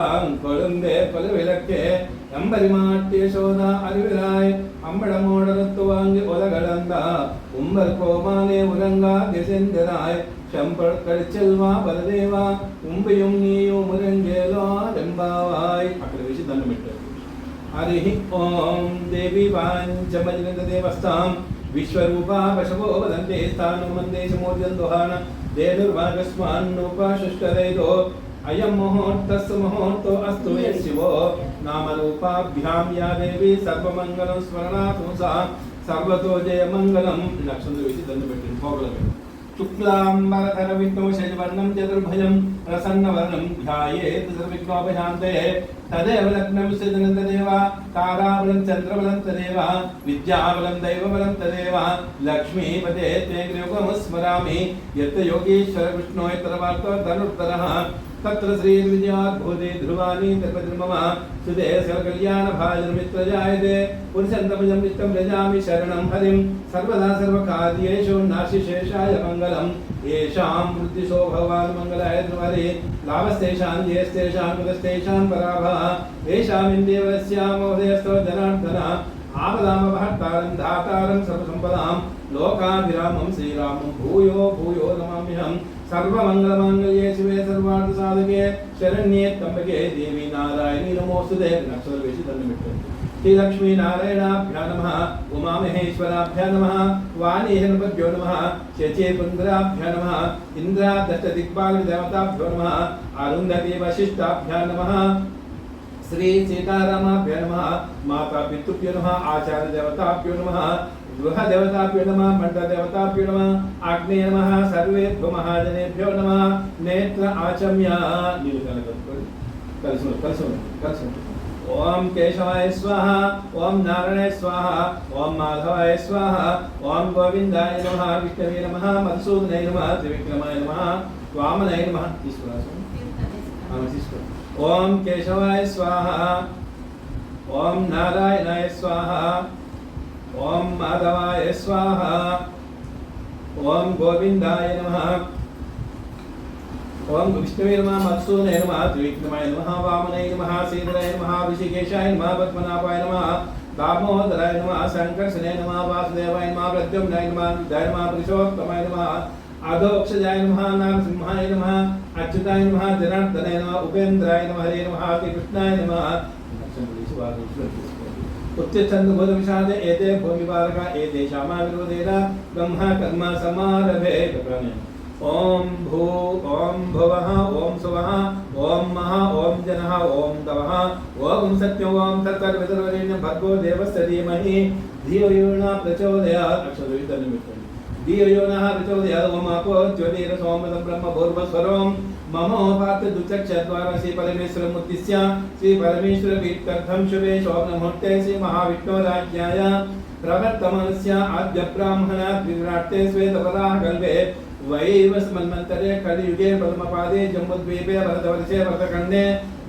கொழுந்தே கொலுவிளக்கே எம்பரிமாட்டிய சோதா அறிவிலாய் அம்படமோடரத்து வாங்கி உலகளந்தா உம்பர் கோமானே உலங்கா திசெந்தராய் செம்பல் கடிச்செல்வா பரதேவா உம்பியும் நீயும் முருங்கேலோ ரெம்பாவாய் అక్కడ వేసి దండం పెట్టారు. హరి ఓం దేవి వాంచమజనత దేవస్తాం విశ్వరూపా వశవో వదంతే స్థానం మందేశమోర్జం దోహాన దేనుర్వాగస్మాన్నోపాశుష్టరైదో అయం ముహూర్తస్సు ముహూర్తో అస్తు మే శివో నామరూపాభ్యాం యా దేవి సర్వమంగళం స్మరణాతు సా సర్వతో జయమంగళం. లక్షలు వేసి దండం పెట్టింది పోగలమే. శుక్లాంబరధర విష్ణు శశివర్ణం చతుర్భుజం ప్రసన్నవదనం ధ్యాయేత్ సర్వవిఘ్నోపశాంతే తదేవ లగ్నం సిద్ధం తదేవ తారాబలం చంద్రబలం తదేవ విద్యాబలం దైవబలం తదేవ లక్ష్మీపదే తే గృహం స్మరామి యత్ యోగీశ్వర విష్ణు ఇతరవార్తో ధనుర్ధరః తత్ర శ్రీ విజయాద్భూతే ధ్రువాని తిరుపతిర్మమ సుదే సర్వకళ్యాణ భాజన మిత్రజాయతే పురుషంతమజం నిత్యం వ్రజామి శరణం హరిం సర్వదా సర్వకార్యేషు నాశిశేషాయ మంగళం ఏషాం వృద్ధిశో భగవాన్ మంగళాయ ధ్రువరే లాభస్తేషాం జయస్తేషాం కులస్తేషాం పరాభవ ఏషామిందేవస్యామోదయస్తో జనార్దన ఆపదామపహర్తారం ధాతారం సర్వసంపదాం లోకాభిరామం శ్రీరామం భూయో భూయో నమామ్యహం. సర్వమంగళమాంగళ్యే శివే సర్వార్థ సాధకే శరణ్యే త్ర్యంబకే దేవి నారాయణి నమోస్తుతే. అక్షరాలు వేసి దండం పెట్టండి. శ్రీ లక్ష్మీ నారాయణాభ్యా నమః ఉమామహేశ్వరాభ్యా నమః వాణీహనపద్యో నమః శచీపుంద్రాభ్యా నమః ఇంద్రాదష్టదిక్పాల దేవతాభ్యో నమః అరుంధతి వశిష్టాభ్యా నమః శ్రీ సీతారామాభ్యో నమః మాతా పితృభ్యో నమః ఆచార్య దేవతాభ్యో నమః గృహ దేవతాభ్యో నమః మండ దేవతాభ్యో నమః ఆగ్నేయ నమః సర్వేభ్యో మహాజనేభ్యో నమః. నేత్ర ఆచమ్య నీళ్ళు కలగొట్టుకోండి. కలిసి ఓం కేశవాయ స్వాహ ఓం నారాయణాయ స్వాహ ఓం మాధవాయ స్వాహ ఓం గోవిందాయ నమః విష్ణవే నమః మధుసూదనాయ నమః త్రివిక్రమాయ నమః వామనాయ నమః. తీసుకో. ఓం కేశవాయ స్వాహ ఓం నారాయణాయ స్వాహ ఓం మాధవాయ స్వాహ ఓం గోవిందాయ నమః ఓం విష్ణువే నమః మధుసూదనాయ నమః త్రివిక్రమాయ నమః వామనాయ నమః సీతాయ నమః ఋషికేశాయ నమః పద్మనాభాయ నమః దామోదరాయ నమః సంకర్షణాయ నమః వాసుదేవాయ నమః ప్రద్యుమ్నాయ నమః విద్యాయ నమః పురుషోత్తమాయ నమః అధోక్షజాయ నమః నరసింహాయ నమః అచ్యుతాయ నమః జనార్దనాయ నమః ఉపేంద్రాయ నమః హరే నమః శ్రీకృష్ణాయ నమః. ఉచ్చందబోధ విషాదే ఏతే భూమిపాలక ఏతే శ్యామా విరోధేన బ్రహ్మ కర్మ సమారభే. ఓం భూ ఓం భువః ఓం సువః ఓం మహ ఓం జనః ఓం తవః ఓం సత్యం ఓం తత్సర్వవితర్వరేణ్యం భర్గో దేవస్య ధీమహి ధియో యో న ప్రచోదయాత్. అక్షరం ధియో యో న ప్రచోదయాత్. ఓం అపో జ్యోతిరసోమృతం బ్రహ్మ భూర్భస్వరం మమోపాత్ర దుచక్షద్వారా శ్రీ పరమేశ్వరం ఉద్దిశ్య శ్రీ పరమేశ్వర ప్రీత్యర్థం శుభే శోభనముహూర్తే శ్రీ మహావిష్ణోరాజ్ఞాయ ప్రవర్తమానస్య ఆద్య బ్రాహ్మణాత్ విరాట్తే శ్వేతపదాః కల్పే వైవస్మన్మంతరే కలియుగే ప్రథమపాదే జంబుద్వీపే భరతవర్షే భరతఖండే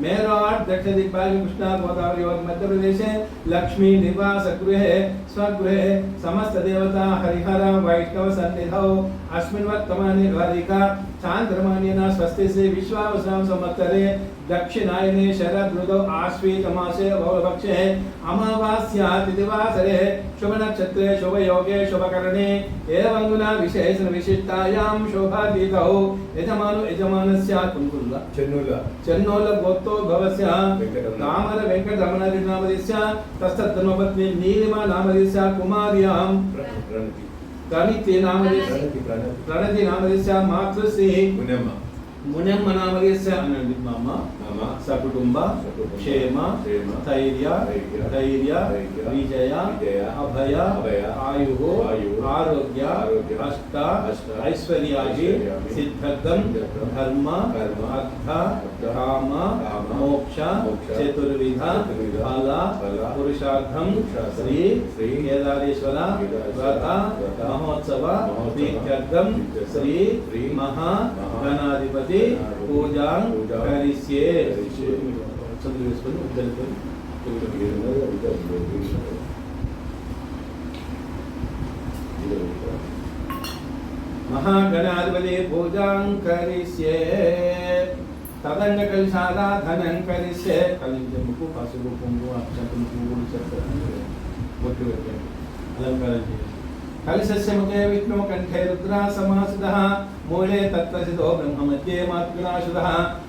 మేరాట్ దక్షిణ దిగ్భాగే కృష్ణా గోదావరి మధ్యప్రదేశే లక్ష్మీ నివాస గృహే స్వగృహే సమస్త దేవతా హరిహర వైష్ణవ సన్నిధౌ అస్మిన్ వర్తమానే ద్వారికా చాంద్రమానేన స్వస్తి శ్రీ విశ్వావసాం సంవత్సరే దక్షిణాయనే శరద్ ఋతౌ ఆశ్వీజ మాసే బహుళపక్షే అమావాస్యా తిథివాసరే శుభ నక్షత్రే శుభయోగే శుభకరణే ఏవం గుణ విశేషణ విశిష్టాయాం శోభాతీతౌ యజమాను యజమానస్య కుంకుల చెన్నోల గోత్తో భవస్య నామర వెంకటరమణాది నామధేస్య తస్తద్ధర్మపత్ని నీలిమా నామధేస్య కుమార్యాం ప్రణతి నామధేస్య మాతృశ్రీ మునమ్మ నామధేస్య అనండి మామ సకుటుంబ క్షేమ ధైర్య విజయ అభయ ఆయు ఆరోగ్య అష్ట ఐశ్వర్యాది సిద్ధ్యర్థం ధర్మ అర్థ కామ మోక్ష చతుర్విధ ఫల పురుషార్థం శ్రీ కేదారేశ్వర వ్రత మహోత్సవ ప్రీత్యర్థం శ్రీ మహా గణాధిపతి పూజా కరిష్యే. చంద్ర వేసుకొని ఉద్దరికొని మహాగణాధిపతి పూజాం కరిష్యే. తదంగ కలిశారాధనం కలిసే కలించముకు పసుపు కుంకుమ అక్షంతులు పువ్వులు చెప్తారు బొట్టు పెట్టండి అలంకారం చేయండి కలిశస్య ముఖే విష్ణు కంఠే రుద్రా సమాసిదః మూలే తత్వసిదో బ్రహ్మ మధ్యే మాతృనాశుదః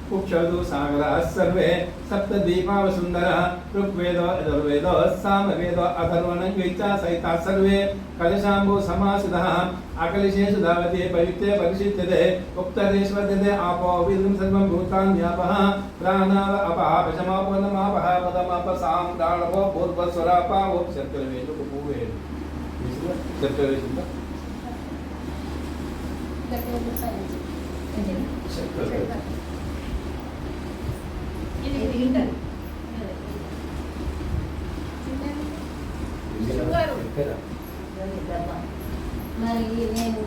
కుక్షదు సాగరాः సర్వే సప్తదీపావసుందరः ఋగ్వేదో యజుర్వేదో సామవేదో అథర్వణంగైచ సహితాः సర్వే కలశాంబు సమాసిదః అకలిశేషు ధావతే పవిత్రే పరిశుద్ధతే ఉక్తదేశ్వర్యతే ఆపో విద్రం సర్వం భూతాన్యాపః ప్రాణావ అపః పశమాపనమాపః పదమాప సాం ప్రాణవో పూర్వస్వరాపావో శర్కరవేదు పూవేదు శర్కరవేసిందా మరి నేను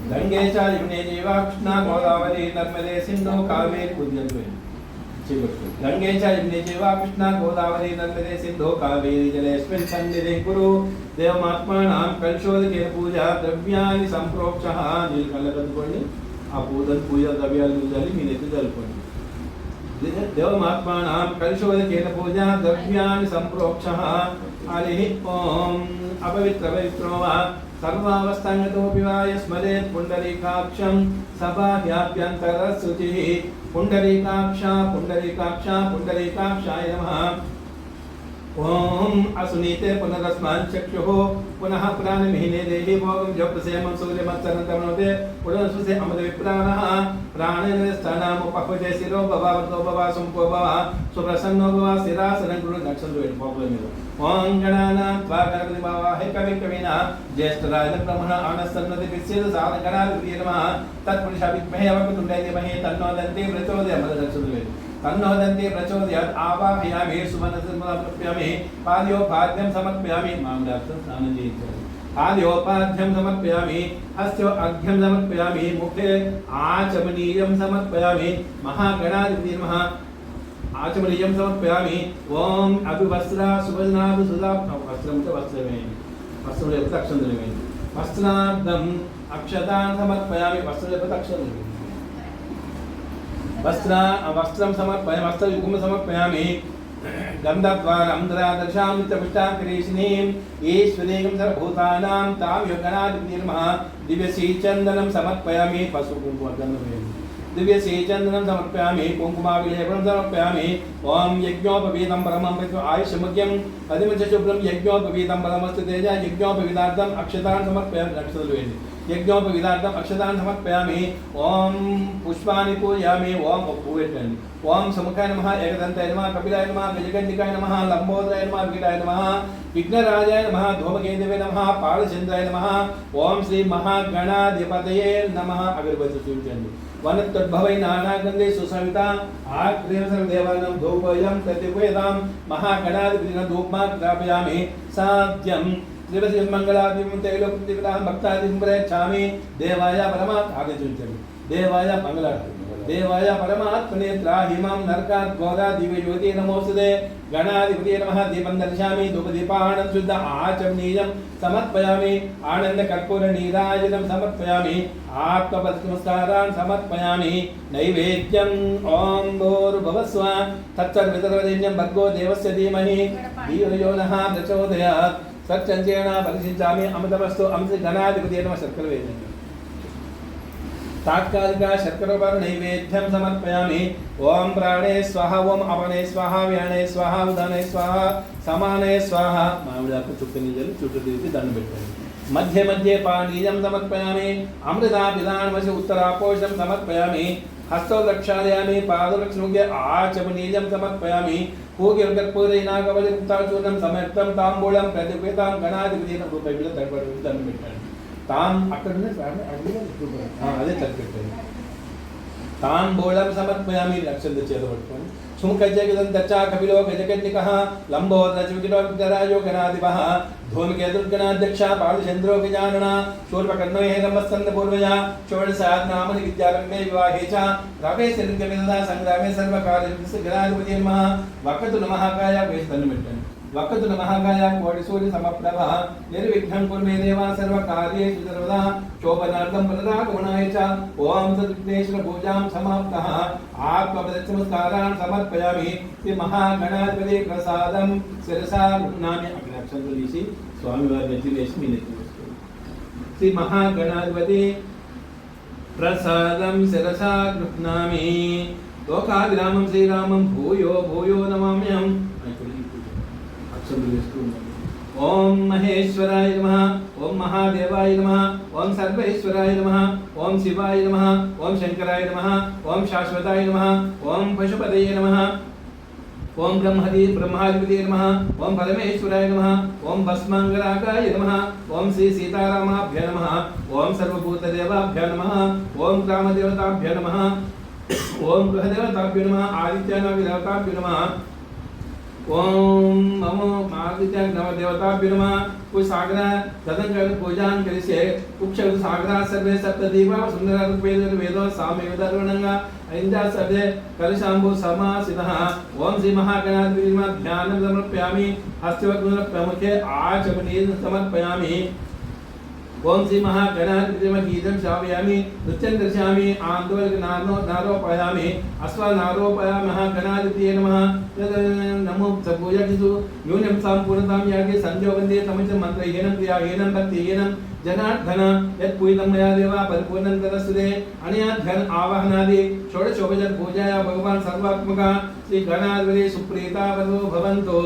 గంగే చ యమునే చైవ కృష్ణా గోదావరి నర్మదే సింధు కావేరి ఉద్యంతులు గంగే చ యమునే చైవ కృష్ణా గోదావరి నర్మదే సింధు కావేరి జలేస్మిన్ సన్నిధి కురు దేవమాత్మానాం కల్శోదకేన పూజా ద్రవ్యాన్ని సంప్రోక్షః నీళ్ళు కళ్ళకద్దుకోండి ఆ పూజ ద్రవ్యాలు చల్లి మీ నెత్తి చల్లుకోండి దేవమాత్మానాం కల్శోదకేన పూజా ద్రవ్యాన్ని సంప్రోక్షః హరి ఓం అపవిత్ర పవిత్రో వా సర్వావస్థాంగతోపి వా యస్మరేత్ పుండరీకాక్షం సబాహ్యాభ్యంతరశుచిః పుండరీకాక్ష పుండరీకాక్ష పుండరీకాక్షాయ నమః ఓం అసునీతే పునరస్మాన్ చక్షుః పునః ప్రాణమిహినే దేహి భోగం జప్తసేమం సూర్యమత్సరంతమనోదే పునఃసుసే అమృత విప్రాణః ప్రాణేన స్థానముపహుజే శిరో భవావతో భవాసం భవ సుప్రసన్నో భవ శిరాసనం గురు నక్షత్రం వేడు పోగుల మీద ఓం గణానాం త్వా గణపతి భావాహే కవి కవినా జ్యేష్ఠరాజ బ్రహ్మణ ఆనస్తన్నది విశ్వేద సాధగణాధిపతి నమః తత్పురుష విద్మహే వక్తుండే ధీమహి తన్నో దంతే ప్రచోదయాత్ అమృత నక్షత్రం వేడు తన్నోదంతే ప్రచోదయాత్ ఆవాహయామి సుమనసమర్పయామి పాద్యోపాద్యం సమర్పయామి మాందార్థం స్నానం చేయించాలి పాద్యోపాద్యం సమర్పయామి హస్తో అర్ఘ్యం సమర్పయామి ముఖే ఆచమనీయం సమర్పయామి మహాగణాధిపతి నమః ఆచమనీయం సమర్పయామి ఓం అభివస్త్ర సుభజనాభి సుధా వస్త్రంతో వస్త్రమే వస్త్రం లేకపోతే అక్షంతరమే వస్త్రార్థం అక్షతాన్ సమర్పయామి వస్త్రం లేకపోతే అక్షంతరమే వస్త్రం సమర్పయామి వస్త్రయుగ్మం సమర్పయామి గంధద్వారం దశాం నిత్యపుష్టాంకరీషిణీం ఈశ్వరీం సర్వభూతానాం తాం యోగనాధిపతి నమః దివ్యశ్రీచందనం సమర్పయామి పసుపు కుంకుమ గంధం దివ్యశ్రీచందనం సమర్పయామి కుంకుమాభిలేపనం సమర్పయామి ఓం యజ్ఞోపవీతం పరమం విద్వ ఆయుష్యముఖ్యం పదిమచ శుభ్రం యజ్ఞోపవీతం పరమస్తు తేజ యజ్ఞోపవీతార్థం అక్షతాన్ సమర్పయామి నక్షత్రాలు వేయండి యజ్ఞోపవీతార్థం అక్షతాన్ సమర్పయామి ఓం పుష్పాన్ని పూజయామి ఓం పూవెట్టండి ఓం సముఖాయ నమః ఏకదంతాయ నమః కపిలాయ నమః గజగండికాయ నమః లంబోదరాయ నమః వికటాయ నమః విఘ్నరాజాయ నమః ధూమకేతవే నమః పాలచంద్రాయ నమః ఓం శ్రీ మహాగణాధిపతయే నమః అగరబత్తి చూపించండి వనత్తుద్భవై నానాగంధే సుసవిత ఆగ్రేవసర్వదేవానాం ధూపయం ప్రతిపేదాం మహాగణాధిపతిన ధూపమాన్ స్థాపయామి సాధ్యం త్రివసి మంగళాదిం తైలోక్తివిదాం భక్తాదిం ప్రయచ్ఛామి దేవాయ పరమాత్ ఆగచుంచండి దేవాయ మంగళారతి దేవాయ పరమాత్మనే త్రాహిమాం నరకాత్ గోదా దివ్య జ్యోతి నమోస్తుతే గణాధిపతి నమః దీపం దర్శయామి ధూపదీపానం శుద్ధ ఆచమనీయం సమర్పయామి ఆనంద కర్పూర నీరాజనం సమర్పయామి ఆత్మపతిమస్కారాన్ సమర్పయామి నైవేద్యం ఓం భూర్భువస్వ తత్సర్వితర్వరేణ్యం భర్గో దేవస్య ధీమహి ధియో యో నః ప్రచోదయాత్ సత్యంచేన పరిశించామి అమృతమస్తు అమృత గణాధిపతి నమః శర్కర వేదండి तात्कालिक शर्करोपर नैवेद्यं समर्पयामि ओम प्राणे स्वाहा ओम अपने स्वाहा व्याणे स्वाहा उदाने स्वाहा समाने स्वाहा माविडाకు చుక్క నీళ్ళు చుట్టూ తీసి దండం పెట్టండి మధ్య మధ్య పానీయం సమర్పయామి అమృతా పిదానమసి ఉత్తరాపోషం సమర్పయామి హస్తో రక్షాలయామి పాదరక్షణుగే ఆచమనీయం సమర్పయామి పూగిర్గర్పూరే నాగవలి ముక్తాచూర్ణం సమర్పం తాంబూలం ప్రతిపేతాం గణాధిపతి రూపాయలు తడబడి దండం పెట్టండి తాం అక్కడనే అదే చదివిపెట్టాను తాంబూలం సమర్పయామి అక్షంత చేతపట్టుకొని సుముఖజగదం దచ్చా కపిలో గజగన్నికః లంబోదరచవికిలో విద్యరాజో గణాధిపః ధూమకేతుర్గణాధ్యక్ష పాలచంద్రో గజానన శూర్పకర్ణో హేరమస్కంద పూర్వజ షోడశాత్నామని విద్యారంభే వివాహే చ రవే శలింగమిదా సంగ్రామే సర్వకార్య గణాధిపతి నమః వకతు నమః కాయ వేస్తన్ను పెట్టండి वक्रतुण्ड महाकाय कोटिसूर्य समप्रभ निर्विघ्नं कुरु मे देव सर्वकार्येषु सर्वदा शोभनार्थं पुनरागमनाय च ओम सद्विघ्नेश्वर पूजां समाप्तः आत्मप्रदक्षिणस्कारान् समर्पयामि श्री महागणाधिपति प्रसादं शिरसा गृह्णामि अक्षरं తీసి స్వామివారి నెత్తి వేసి మీ నెత్తి వేసుకోండి శ్రీ మహాగణాధిపతి ప్రసాదం శిరసా గృహ్ణామి లోకాభిరామం శ్రీరామం భూయో భూయో నమామ్యం అక్షంతులు వేస్తూ ఉన్నాం ఓం మహేశ్వరాయ నమః ఓం మహాదేవాయ నమః ఓం సర్వేశ్వరాయ నమః ఓం శివాయ నమః ఓం శంకరాయ నమః ఓం శాశ్వతాయ నమః ఓం పశుపతయే నమః ओम ब्रह्माधिपति नमः ओम परमेश्वराय नमः ओम भस्मांगरागाय नमः ओम श्री सीतारामाभ्य नमः ओम सर्वभूतदेवाभ्य नमः ओम ग्रामदेवताभ्य नमः ओम गृहदेवताभ्य नमः आदित्यानाविदेवताभ्य नमः ओम नमो आदित्यानाविदेवताभ्य नमः कुछ सागरा तदंकर पूजां करिसे कुक्षर सागरा सर्वे सप्तदीवा सुंदर रूपेण वेदो सामवेदर्वणंगा इंदा सदे कलशांबु समासितः ओम श्री महागणाधिपति नमः ध्यानं समर्पयामि हस्तवग्न प्रमुखे आचमनीय समर्पयामि ओम श्री महागणाधिपति नमः गीतं श्रावयामि नृत्यं दर्शयामि आंदोलक नारोपयामि अश्वनारोपयामि महागणाधिपति नमः नमो पूजकिसु न्यूनं संपूर्णतां यागे संजोगन्ते तमच मंत्रहीनं क्रियाहीनं भक्तिहीनं जनार्दन यत्पूजितं मया देव परिपूर्णं तदस्तुते अनया ध्यान आवाहनादि षोडशोपचार पूजाया भगवान् सर्वात्मक श्री गणाधिपति सुप्रीतावतो भवन्तु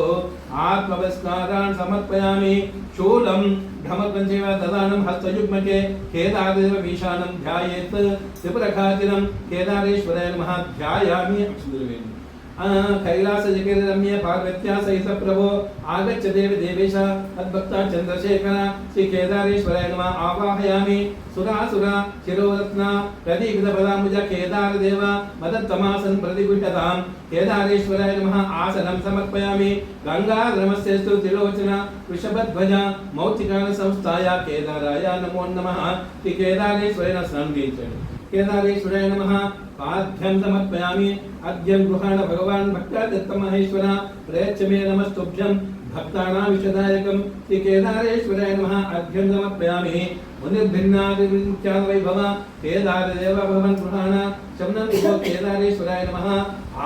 आत्मवस्कारान् समर्पयामि शूलं ढमकञ्चैव ददानं हस्तयुग्मके केदारदेव ईशानं ध्यायेत् त्रिपुरघातिनं केदारेश्वराय नमः ध्यायामि अक्षुद्रवेणि कैलास जगेरम्य पार्वत्या सहित प्रभो आगच्छ देव देवेश तद्भक्ता चंद्रशेखर श्री केदारेश्वराय नमः आवाहयामि सुरासुर शिरोरत्न प्रदीपित पदामुज केदार देव मदत्तमासन् प्रतिगृह्यतां केदारेश्वराय नमः आसनं समर्पयामि गंगा नमस्तेस्तु त्रिलोचन वृषभध्वज मौक्तिकान संस्थाय केदाराय नमो नमः श्री केदारेश्वराय स्नानं केदारेश्वराय नमः पाद्यं समर्पयामि अद्यं गृहाण भगवान् भक्तादत्तमहेश्वर प्रयच्छ मे नमस्तुभ्यं भक्तानां विशदायकं श्री केदारेश्वराय नमः अद्यं समर्पयामि मुनिर्भिन्नादिविख्यात वैभव केदारदेव भगवान् गृहाण शमनं विभो केदारेश्वराय नमः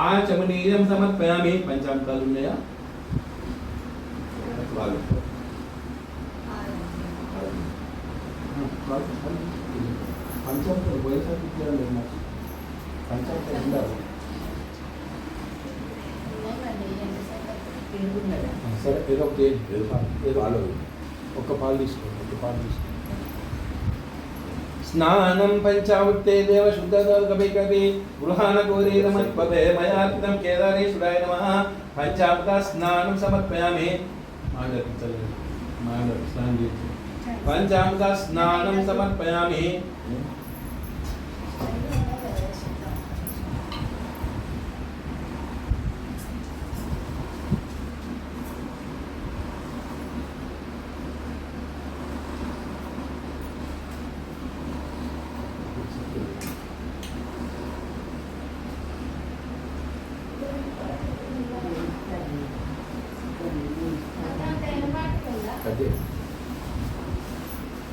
आचमनीयं समर्पयामि पंचामृतालुन्नय पंचामृत वयसा किती निर्माण पंचामृत ఉండాలి సరే ఏదో ఒకటి పాలు ఒక పాలు తీసుకోండి ఒక పాలు తీసుకోండి స్నానం పంచామృతే దేవ శుద్ధోదకపి కవి గృహాణ గౌరీరమత్పదే మయాత్తం కేదారేశ్వరాయ నమః పంచామృత స్నానం సమర్పయామి స్నానం చేసి పంచామృత స్నానం సమర్పయామి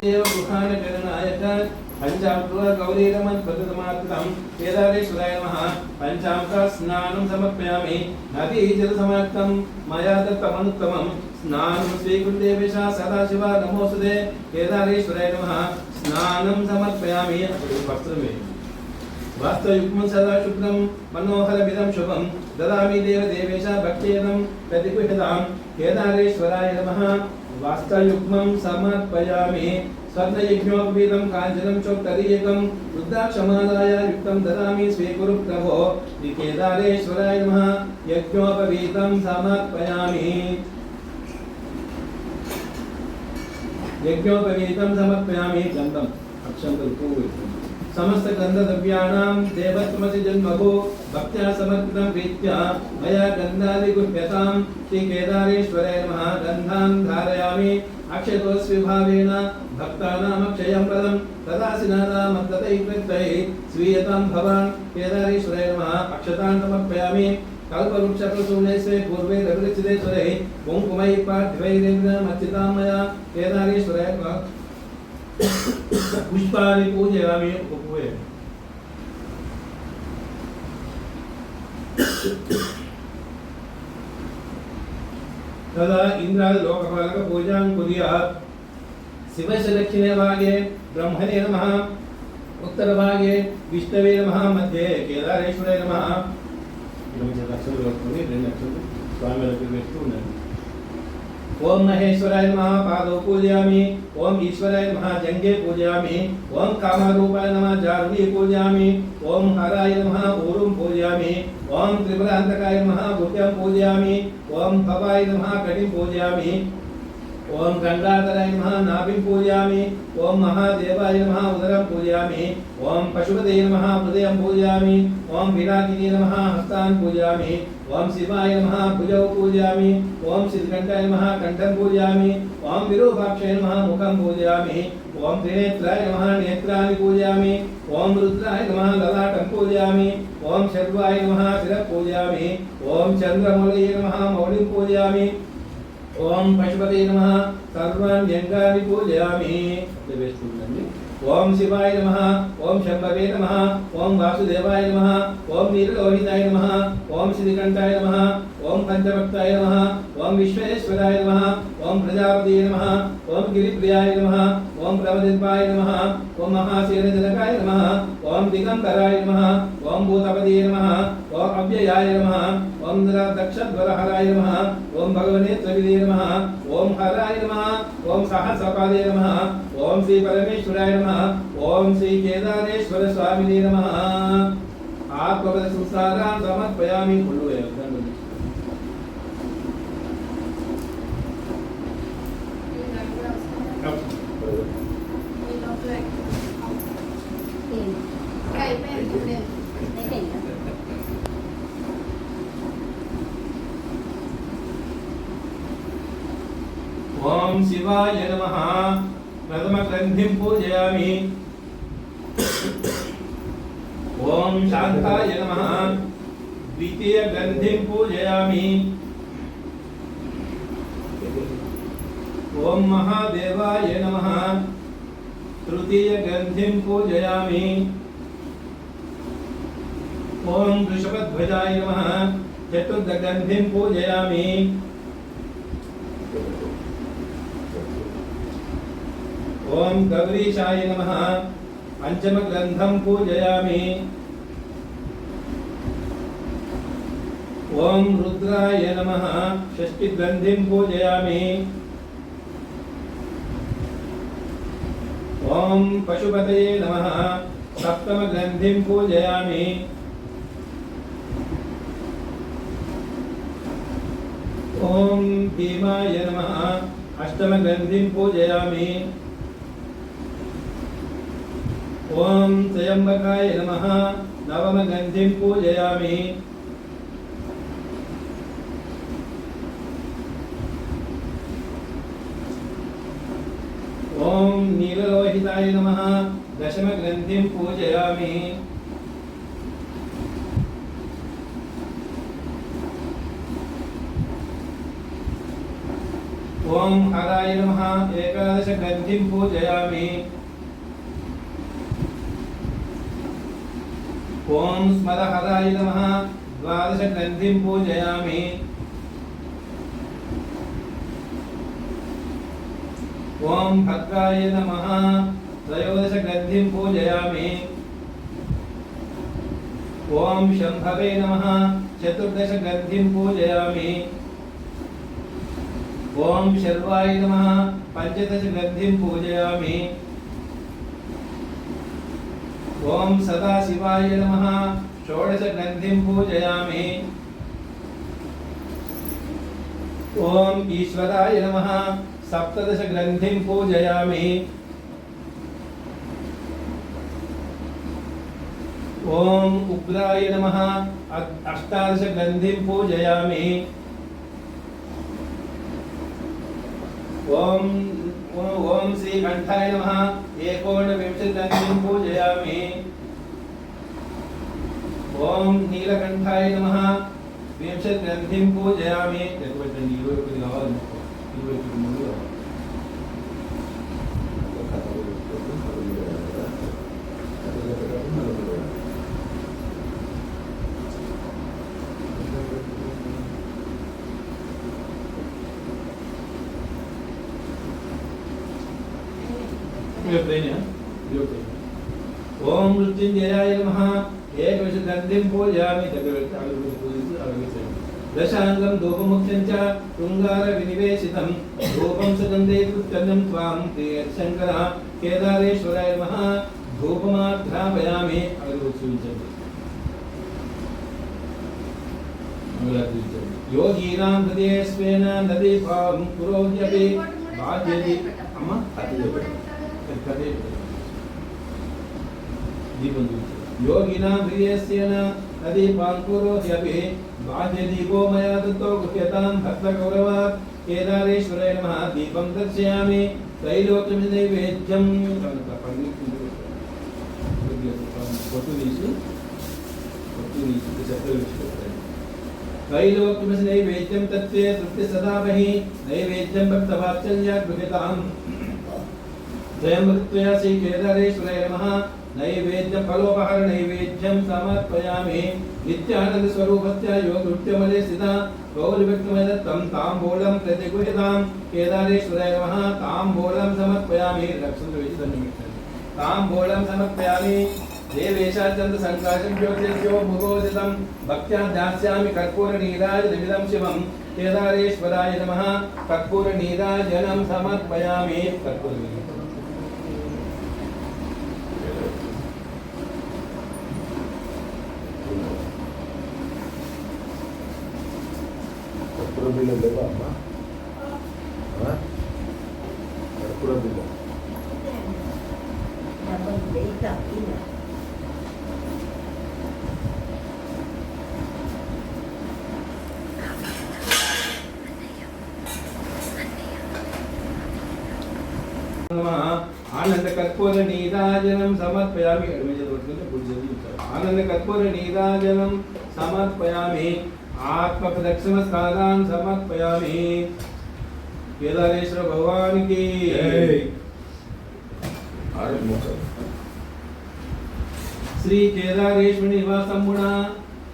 देव गृहाण करणायक पंचामृत गौरीरमन् प्रदतमात्रं केदारेश्वराय नमः पंचामृत स्नानं समर्पयामि नदी जल समर्थं मया दत्तमनुत्तमं स्नानं स्वीकृतेवेश सदाशिव नमोस्तुते केदारेश्वराय नमः स्नानं समर्पयामि वस्त्रमे वास्तवयुग्मं सदा शुभ्रं मनोहरमिदं शुभं ददामि देव देवेश भक्त्येनं प्रतिगृह्यतां केदारेश्वराय नमः वास्तवयुग्मं समर्पयामि स्वर्णयज्ञोपवीतं काञ्चनं चोत्तरीयकं रुद्राक्षमालाय युक्तं ददामि स्वीकुरु प्रभो श्री केदारेश्वराय नमः यज्ञोपवीतं समर्पयामि गन्धम् अक्षन्तल्पूर्वं समस्त गन्धद्रव्याणां देवत्वमसि जन्मभो भक्त्या समर्पितं प्रीत्या मया गन्धादिगुह्यतां श्री केदारेश्वराय नमः गन्धान् धारयामि अक्षतोस्विभावेन भक्तानाम् अक्षयं पदं तदासिनानामद्दतैः कृत्यै स्वीयतां भवान् केदारेश्वराय नमः अक्षतान् समर्पयामि कल्पवृक्षप्रसूनेस्वे पूर्वे रघुरिचिते सुरे कुङ्कुमै पार्थिवैरेन्द्रमर्चितामया केदारेश्वराय पुष्पाणि पूजयामि उपवे तदा इंद्रालोकपालक पूजां कुर्यात् शिवस्य दक्षिणे भागे ब्रह्मणे नमः उत्तरभागे विष्णवे नमः मध्ये केदारेश्वराय नमः ओम महेश्वराय नमः पादौ पूजयामि ओम ईश्वराय नमः जंगे पूजयामि ओम कामरूपाय नमः जारुणी पूजयामि ओम हराय नमः ऊरुं पूजयामि ओम त्रिपुरान्तकाय नमः गुह्यं पूजयामि ओम भवाय नमः कटिं पूजयामि ओम गंगाधराय नमः नाभिं पूजयामि ओम महादेवाय नमः उदरं पूजयामि ओम पशुपतये नमः हृदयं पूजयामि ओम विनाकिनी नमः हस्तान् पूजयामि ओम शिवाय नमः भुजौ पूजयामि ओम श्रीकंठाय नमः कंठं पूजयामि ओम विरूपाक्षाय नमः मुखं पूजयामि ओम त्रिनेत्राय नमः नेत्राणि पूजयामि ओम रुद्राय नमः ललाटं पूजयामि ओम शर्वाय नमः शिरः पूजयामि ओम चंद्रमौलये नमः मौलिं पूजयामि ओम पशुपते नमः सर्वाण्यंगानि पूजयामि ओम शिवाय नमः ओम शंभवे नमः ओम वासुदेवाय नमः ओम नीललोहिताय नमः ओम श्रीकंठाय नमः ओम पंचभक्ताय नमः ओम विश्वेश्वराय नमः ओम प्रजापतये नमः ओम गिरिप्रियाय नमः ओम प्रमदिपाय नमः ओम महासेनजनकाय नमः ओम दिगंबराय नमः ओम भूतपतये नमः ओम अव्ययाय नमः ओम दक्षध्वरहराय नमः ओम भगवने त्रिविधे नमः ओम हराय नमः ओम सहस्रपादे नमः ओम श्री परमेश्वराय नमः ओम श्री केदारेश्वर स्वामिने नमः आत्मपद संसारां समर्पयामि ओम शिवाय नमः प्रथम ग्रंथिं पूजयामि ओम शांताय नमः द्वितीय ग्रंथिं पूजयामि ओम महादेवाय नमः तृतीय ग्रंथिं पूजयामि ओम वृषभध्वजाय नमः चतुर्थ ग्रंथिं पूजयामि ओम गौरीशाय नमः पंचम ग्रंथं पूजयामि ओम रुद्राय नमः षष्ठी ग्रंथिं पूजयामि ओम पशुपतये नमः सप्तम ग्रंथिं पूजयामि ओम भीमाय नमः अष्टम ग्रंथिं पूजयामि ओम त्र्यंबकाय नमः नवम ग्रंथिं पूजयामि ओम नीललोहिताय नमः दशम ग्रंथिं पूजयामि ओम हराय नमः एकादश ग्रंथिं पूजयामि ओम स्मरहराय नमः द्वादश ग्रंथिं पूजयामि ओम भद्राय नमः त्रयोदश ग्रंथिं पूजयामि ओम शंभवे नमः चतुर्दश ग्रंथिं पूजयामि ओम शर्वाय नमः पंचदश ग्रंथिं पूजयामि ओम सदाशिवाय नमः षोडश ग्रंथिं पूजयामि ओम ईश्वराय नमः सप्तदश ग्रंथिं पूजयामि ओम उग्राय नमः अष्टादश ग्रंथिं पूजयामि ओम ओम श्री कंठाय नमः एकोनविंशति ग्रंथिं पूजयामि ओम नीलकंठाय नमः వింశతిగ్రంథిం పూజయామి. పెట్టండి 21 కావాలి మాకు. 21 ముందు కావాలి. ఓం మృత్యుంజయాయ నమః. ఏకవింశతిగ్రంథిం పూజయామి. దశాంగం ధూపముఖ్యం చ శృంగార వినివేశితం ధూపం సుగంధే కృత్యన్నం త్వాం శంకర కేదారేశ్వరాయ నమః. ధూపమాఘ్రాపయామి. చూపించండి. యోగీనాం హృదయేస్వేన నదీపాం పురోహ్యపి బాధ్యతి. అమ్మ కథే దీపం యోగినాం హృదయస్యేన నదీపాం పురోహ్యపి బాధ్యదీపో మయా దత్తో గృహ్యతాం భక్తగౌరవాత్ కేదారేశ్వరాయ నమః. దీపం దర్శయామి. త్రైలోక్యమి నైవేద్యం. పొట్టు తీసి त्रैलोक्यमि नैवेद्यं तत्ते तृप्ति सदा महि नैवेद्यं भक्तवात्सल्यात् गृहीताम्. त्र्यम्बकत्वया श्री केदारेश्वराय नमः. नैवेद्यं फलोपहार नैवेद्यं समर्पयामि. नित्यानंद स्वरूपस्य योगनृत्यमले स्थिता गौरभक्तमदत्तं ताम्बूलं प्रतिगृहीतां केदारेश्वराय नमः. ताम्बूलं समर्पयामि. ताम्बूलं समर्पयामि. देवेशाचंद संकाशं ज्योतिषो मुगोदितं भक्त्या दास्यामि कर्पूर नीराजनमिदं शिवं केदारेश्वराय नमः. कर्पूर नीराजनं समर्पयामि. कर्पूर బిల్లు లేవా అమ్మా? కర్పూర బిల్లు आनंद कर्पूर नीराजनं समर्पयामि. आनंद कर्पूर नीराजनं समर्पयामि. आत्म प्रदक्षिणस्नानान् समर्पयामि. केदारेश्वर भगवान की श्री केदारेश्वर निवासमुన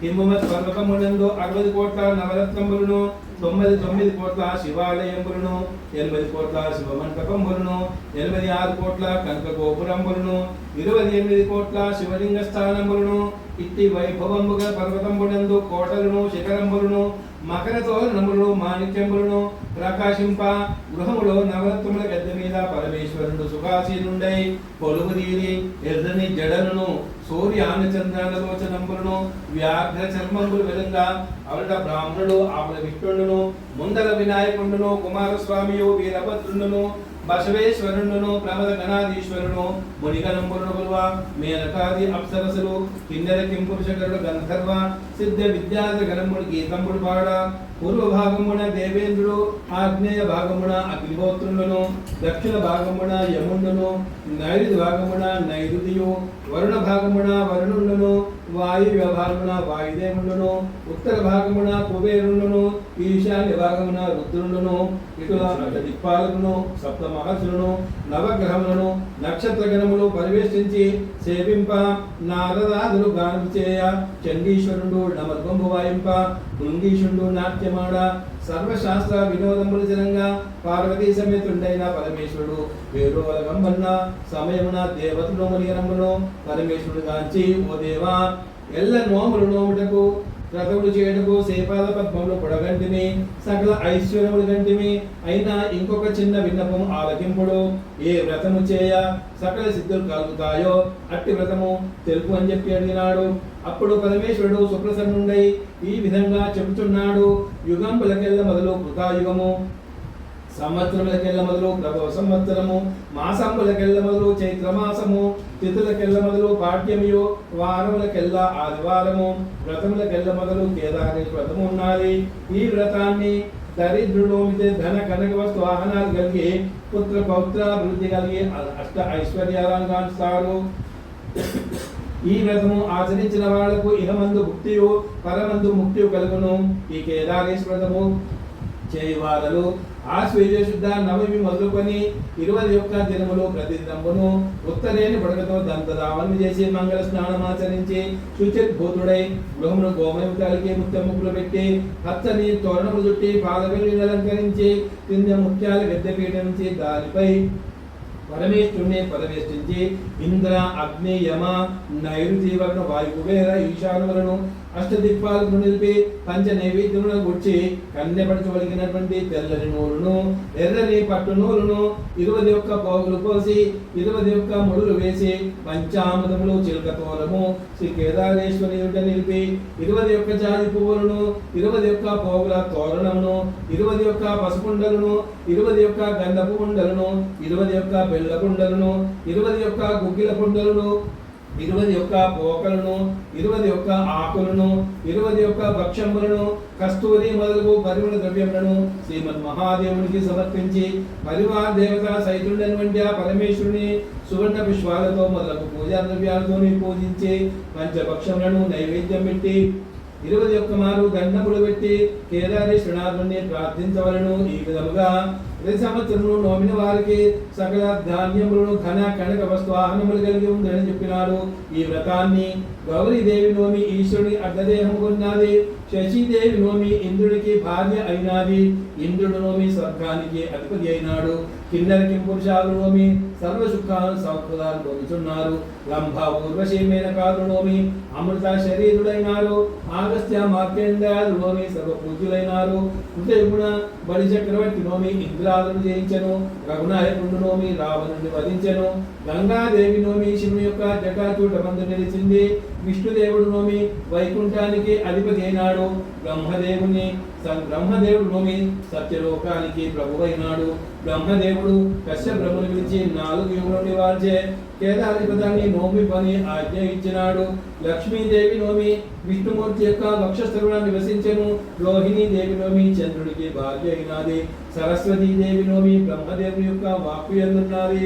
హిమవత్ పర్వతమునందు 60 కోట్ల నవరత్నములను 99 కోట్ల శివాలయములను 80 కోట్ల శివమంటపములను 86 కోట్ల కనక గోపురములను 28 కోట్ల శివలింగ స్థానములను ఇట్టి వైభవముగా పర్వతమునందు కోటలను శిఖరములను మకర తోరణములను మాణిక్యములను ప్రకాశింప గృహములో నవరత్నముల గద్దె మీద పరమేశ్వరుడు సుఖాసీనుండై కొలువుదీరి ఎర్రని జడలను సూర్యాన చంద్రాలోచనములను వ్యాఘ్ర చర్మములు వెలంగా అవట బ్రాహ్మణుడు ఆపల విష్ణుడును ముందర వినాయకుడును కుమారస్వామియు వీరభద్రుడును బసవేశ్వరుడును ప్రమద గణాధీశ్వరుడు మునిగణంబురుడు గురువ మేనకాది అప్సరసులు కిన్నెర కింపురుషగరుడు గంధర్వ సిద్ధ విద్యాధర గణముడు గీతంబుడు పాడ పూర్వ భాగమున దేవేంద్రుడు ఆగ్నేయ భాగమున అగ్నిహోత్రులను దక్షిణ భాగమున యముండును నైరుతి భాగమున నైరుతియు వరుణ భాగమున వరుణుండును వాయువ్య భాగమున వాయుదేవుండును ఉత్తర భాగమున కుబేరుండును ఈశాన్య భాగమున రుద్రుండును ఇటుల దిక్పాలకును సప్త మహర్షులను నవగ్రహములను నక్షత్ర గణములు పరివేష్టించి సేవింప నారదాదులు గానం చేయ చండీశ్వరుడు నమర్గంబు వాయింప బృంగీషుడు నాట్యమాడ సర్వశాస్త్ర వినోదములు జనంగా పార్వతీ సమేతుండైన పరమేశ్వరుడు వేరువల గంబన్న సమయమున దేవతలు మలిగనమును పరమేశ్వరుడు గాంచి ఓ దేవా ఎల్ల నోములు నోముటకు క్రతువులు చేయటకు సేపాల పద్మములు పొడగంటిమి సకల ఐశ్వర్యములు గంటిమి అయినా ఇంకొక చిన్న విన్నపం ఆలకింపుడు ఏ వ్రతము చేయ సకల సిద్ధులు కలుగుతాయో అట్టి వ్రతము తెలుపు అని చెప్పి అడిగినాడు. అప్పుడు పరమేశ్వరుడు సుప్రసన్నుడై ఈ విధంగా చెబుతున్నాడు. యుగంబులకెల్ల మొదలు కృతాయుగము, సంవత్సరములకెల్ల మొదలు ప్రభవ సంవత్సరము, మాసంబులకెల్ల మొదలు చైత్రమాసము, తిథులకెల్ల మొదలు పాఠ్యమియు, వారములకెల్ల ఆదివారము, వ్రతములకెల్ల మొదలు కేదారేశ్వర వ్రతము ఉన్నది. ఈ వ్రతాన్ని దరిద్రుడు ధన కనక వస్తు వాహనాలు కలిగి పుత్ర పౌత్ర అభివృద్ధి కలిగి అష్ట ఐశ్వర్యాలను కాంచుతారు. ఈ వ్రతము ఆచరించిన వాళ్లకు ఇహమందు ముక్తియు పరమందు ముక్తియు కలుగును. ఈ కేదారేశ్వర వ్రతము చేయువారలు ఆశ్వేజ శుద్ధ నవమి మొదలుకొని 21 దినములు ప్రతిదినమును ఉత్తరేని పడకతో దంతదావనం చేసి మంగళ స్నానమాచరించి శుచిర్భూతుడై గృహమును గోమయం కలిగి ముత్యముక్కులు పెట్టి పచ్చని తోరణములు చుట్టి పాదవెల్లిని అలంకరించి కింద ముత్యాల గద్దెపీఠ నుంచి దానిపై పరమేశ్వరుని పరమేష్టించి ఇంద్ర అగ్ని యమ నైరుతి వర్ణ వాయు కుబేర ఈశానులను అష్టదిక్పాలను నిలిపి పంచ నైవేద్యములను గుర్చి కన్నెపరచవలిగినటువంటి తెల్లని నూలును ఎర్రని పట్టు నూలును 21 పోగులు కోసి 21 ముడులు వేసి పంచామృతములు చిలకతోరము శ్రీ కేదారేశ్వరి యుట నిలిపి 21 జాతి పువ్వులను 21 పోగుల తోరణమును 21 పసుపుండలను 21 గంధపు ఉండలను 21 బెల్ల కుండలను 21 గుగ్గిల కుండలను 21 పోకలను 21 ఆకులను 21 భక్ష్యములను కస్తూరి మొదలగు పరిమళ ద్రవ్యములను శ్రీమద్ మహాదేవునికి సమర్పించి పరివార దేవత సైతుడైనటువంటి ఆ పరమేశ్వరుని సువర్ణ పుష్పాలతో మొదలగు పూజా ద్రవ్యాలతో పూజించి పంచభక్షములను నైవేద్యం పెట్టి 21 మారు దండములు పెట్టి కేదారేశ్వరుని ప్రార్థించవలను. ఈ విధముగా ప్రతి సంవత్సరము నోమిన వారికి సకల ధాన్యములను ఘన కనక వస్తు ఆహ్నములు కలిగి ఉందని చెప్పినాడు. ఈ వ్రతాన్ని గౌరీదేవి నోమి ఈశ్వరుని అర్ధదేహము ఉన్నది. శశిదేవి నోమి ఇంద్రుడికి భార్య అయినది. ఇంద్రుడు నోమి స్వర్గానికి అధిపతి అయినాడు. కిన్నర కింపురుషాలు నోమి సర్వ సుఖాలు సౌఖ్యాలు పొందుతున్నారు. రంభ ఊర్వశీ మేనకాలు నోమి అమృత శరీరుడైనారు. ఆగస్త్య మార్కండేయులు నోమి సర్వ పూజ్యులైనారు. హృదయగుణ బలి చక్రవర్తి నోమి ఇంద్రాలను జయించెను. రఘునాయకుడు నోమి రావణుని వధించెను. గంగాదేవి నోమి శివుని యొక్క జటాచూట మందు నిలిచింది. విష్ణుదేవుడు నోమి వైకుంఠానికి అధిపతి అయినాడు. బ్రహ్మదేవుడు నోమి సత్యలోకానికి ప్రభువైనాడు. బ్రహ్మదేవుడు కశ్యప్రభుని పిలిచి 4 యుగములు నివారించే కేదారిపదాన్ని నోమి పని ఆజ్ఞ ఇచ్చినాడు. లక్ష్మీదేవి నోమి విష్ణుమూర్తి యొక్క వక్షస్థలున నివసించెను. రోహిణీ దేవి నోమి చంద్రుడికి భార్య అయినది. సరస్వతీదేవి నోమి బ్రహ్మదేవుని యొక్క వాక్కు ఎందున్నది.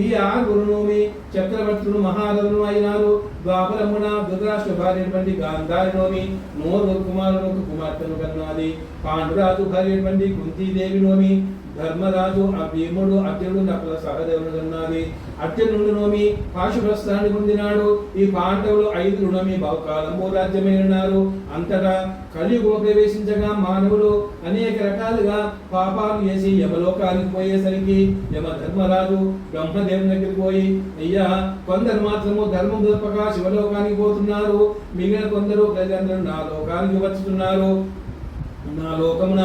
ఈ 6 నోమి చక్రవర్తులు మహారథులు అయినారు. ద్వాపరమున ధృతరాష్ట్ర భార్యటువంటి గాంధారి నోమి 3 కుమారులకు కుమార్తెను కన్నది. పాండురాజు భార్యటువంటి కుంతీదేవి నోమి ధర్మరాజు భీముడు అర్జునుడు నకుల సహదేవుడు కన్నది. అర్జునుడు నోమి పాశుప్రస్థాన్ని పొందినాడు. ఈ పాండవులు 5 నోమి బహుకాలము రాజ్యమైనారు. అంతటా కలియుగము ప్రవేశించగా మానవులు అనేక రకాలుగా పాపాలు చేసి యమలోకానికి పోయేసరికి యమ ధర్మరాజు బ్రహ్మదేవుని దగ్గరికి పోయి, అయ్యా కొందరు మాత్రము ధర్మం తప్పక శివలోకానికి పోతున్నారు, మిగిలిన కొందరు ప్రజలందరూ నా లోకానికి వచ్చుతున్నారు. నా లోకమున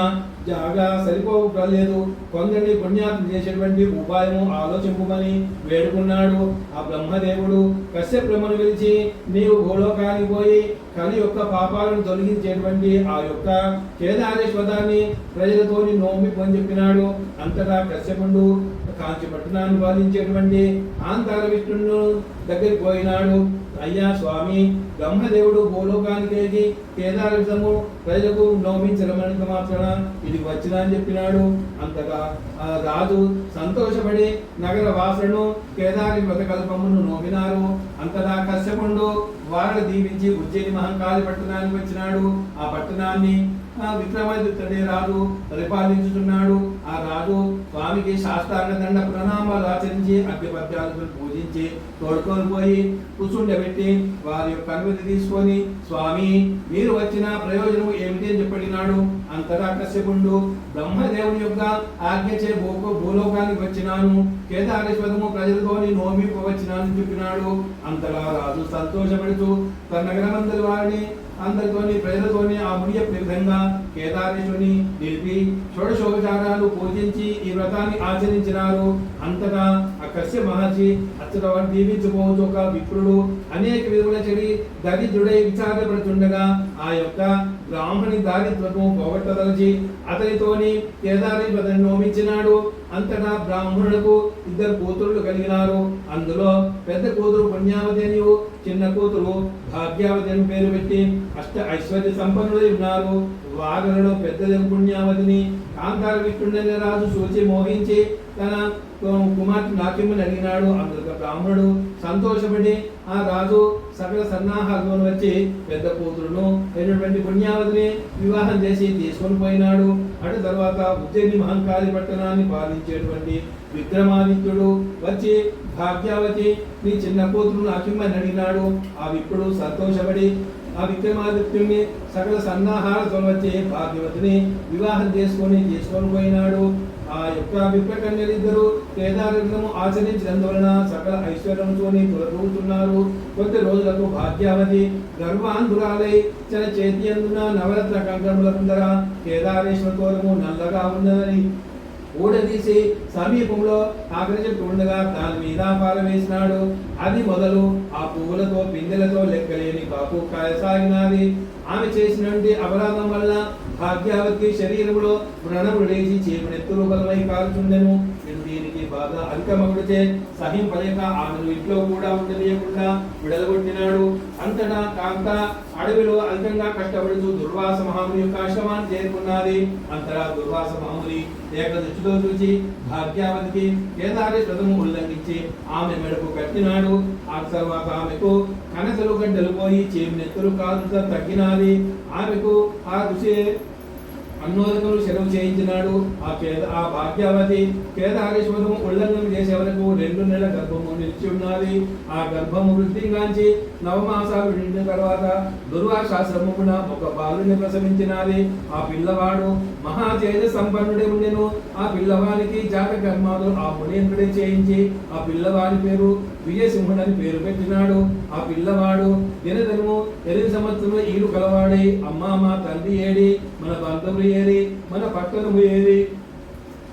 జాగా సరిపోలేదు. కొందరిని పుణ్యాత్మ చేసేటువంటి ఉపాయము ఆలోచింపమని వేడుకున్నాడు. ఆ బ్రహ్మదేవుడు కశ్యప్రమను పిలిచి, నీవు భూలోకానికి పోయి కలి యొక్క పాపాలను తొలగించేటువంటి ఆ యొక్క కేదారేశ్వరాన్ని ప్రజలతోని నోమి అని చెప్పినాడు. అంతటా కశ్యపుడు కాంచి పట్టణాన్ని పాలించేటువంటి ఆంతార విష్ణును దగ్గరికి పోయినాడు. అయ్యా స్వామి, బ్రహ్మదేవుడు భూలోకానికి కేదారేశ్వరము ప్రజలకు నోమించడమని మాత్రాన ఇది వచ్చిన అని చెప్పినాడు. అంతగా ఆ రాజు సంతోషపడి నగర వాసులను కేదారి వ్రతకల్పమును నోమినారు. అంతటా కశ్యపుడు వారిని దీవించి ఉజ్జయిని మహంకాళి పట్టణానికి వచ్చినాడు. ఆ పట్టణాన్ని విక్రమాదిత్యుడే రాజు పరిపాలించుతున్నాడు. ఆ రాజు స్వామికి శాస్త్రాంగ దండ ప్రణామాలు ఆచరించి అగ్నిపద్యాలను పూజించి తోడుకొని పోయి కూర్చుండబెట్టి వారి యొక్క అనుమతి తీసుకొని, స్వామి మీరు వచ్చిన ప్రయోజనం ఏమిటి అని చెప్పడినాడు. అంతటా కశ్యపుడు బ్రహ్మదేవుని యొక్క ఆజ్ఞచే భూలోకానికి వచ్చినాను, కేదారేశ్వరము ప్రజలతోని నోమింపవచ్చినాను చెప్పినాడు. అంతలా రాజు సంతోషపడుతూ తన నగరమందరి వారిని అందరితోని ప్రజలతోని ఆ ముడియ విధంగా కేదారేశ్వరుని నిలిపి షోడశోపచారాలు పూజించి ఈ వ్రతాన్ని ఆచరించినారు. అంతటా ఆ కశ్యప మహర్షి అచ్చట దీవించుకోవచ్చు ఒక విప్రుడు అనేక విధముల చెడి దరిద్రుడై విచారపడుతుండగా ఆ యొక్క బ్రాహ్మణి దారిద్రము పోగొట్టదలచి అతనితోని కేదారేశ్వరుని నోమించినాడు. అంతటా బ్రాహ్మణులకు 2 కూతురులు కలిగినారు. అందులో పెద్ద కూతురు పుణ్యావతి అని, చిన్న కూతురు భాగ్యావతి అని పేరు పెట్టి అష్ట ఐశ్వర్య సంపన్నులై ఉన్నారు. వారిలో పెద్దది పుణ్యావతిని కాంతార విష్ణుడైన రాజు చూచి మోహించి తన కుమార్తె నాట్యముని అడిగినాడు. అందులో బ్రాహ్మణుడు సంతోషపడి ఆ రాజు సకల సన్నాహాలతో వచ్చి పెద్ద కూతురును అయినటువంటి పుణ్యావతిని వివాహం చేసి తీసుకొని పోయినాడు. అటు తర్వాత ఉజ్జయిని మహంకాళి పట్టణాన్ని పాలించేటువంటి విక్రమాదిత్యుడు వచ్చి భాగ్యావతి నీ చిన్న కూతురు నాకిమ్మని అడిగినాడు. ఆ విప్పుడు సంతోషపడి ఆ విక్రమాదిత్యుడిని సకల సన్నాహాలతో వచ్చి భాగ్యవతిని వివాహం తీసుకొని పోయినాడు. ఆ యొక్క విప్రకన్యలిద్దరూ కేదారము ఆచరించినందువలన సకల ఐశ్వర్యంతోని తొలగూతున్నారు. కొద్ది రోజులకు భాగ్యావతి గర్వాంధురాలై తన చేతి అందున నవరత్న కంకణముల ముందర కేదారేశ్వరతోరము నల్లగా ఉన్నదని ఊడదీసి సమీపంలో ఆఖరి చెట్టు ఉండగా దాని మీద పారవేసినాడు. అది మొదలు ఆ పువ్వులతో పిందెలతో లెక్కలేని కాపు కాయసాగినది. ఆమె చేసినటువంటి అపరాధం వల్ల భాగ్యావతి శరీరంలో వ్రణములు లేచి చీమనెత్తులు బలమై కాల్చుండెను. దీనికి బాగా అధికమగుడితే సహింపలేక ఆమెను ఇంట్లో కూడా ఉండనీయకుండా విడలగొట్టినాడు. అంతటా కాంత అడవిలో అధికంగా కష్టపడుతూ దుర్వాస మహాముని యొక్క ఆశ్రమాన్ని చేరుకున్నది. అంతటా దుర్వాస మహాముని ఏకదృష్టితో చూసి భాగ్యావతికి కేదారేశ్వరము ఉల్లంఘించి ఆమె మెడకు కట్టినాడు. ఆ తర్వాత ఆమెకు కనసలు గడ్డలు పోయి చీమనెత్తులు కాల్చుట తగ్గినది. ఆమెకు ఆ ఋషి అన్నోదకులు సెలవు చేయించినాడు. ఆ భాగ్యావతి కేదారేశ్వరము ఉల్లంఘన చేసే వరకు 2 నెలల గర్భము నిలిచి ఉన్నది. ఆ గర్భము వృద్ధిగాంచి 9 మాసాలు నిండిన తర్వాత దుర్వాశాశ్రమమున ఒక బాలుని ప్రసవించినది. ఆ పిల్లవాడు మహా తేజ సంపన్నుడే ఉండెను. ఆ పిల్లవానికి జాత కర్మాలు ఆ మునీంద్రుడే చేయించి ఆ పిల్లవాడి పేరు విజయసింహుడని పేరు పెట్టినాడు. ఆ పిల్లవాడు దినదినము 8 సంవత్సరముల ఈలు కలవాడై అమ్మా మా తండ్రి ఏడి, మన బంధువులు ఏరి, మన పట్టణము ఏరి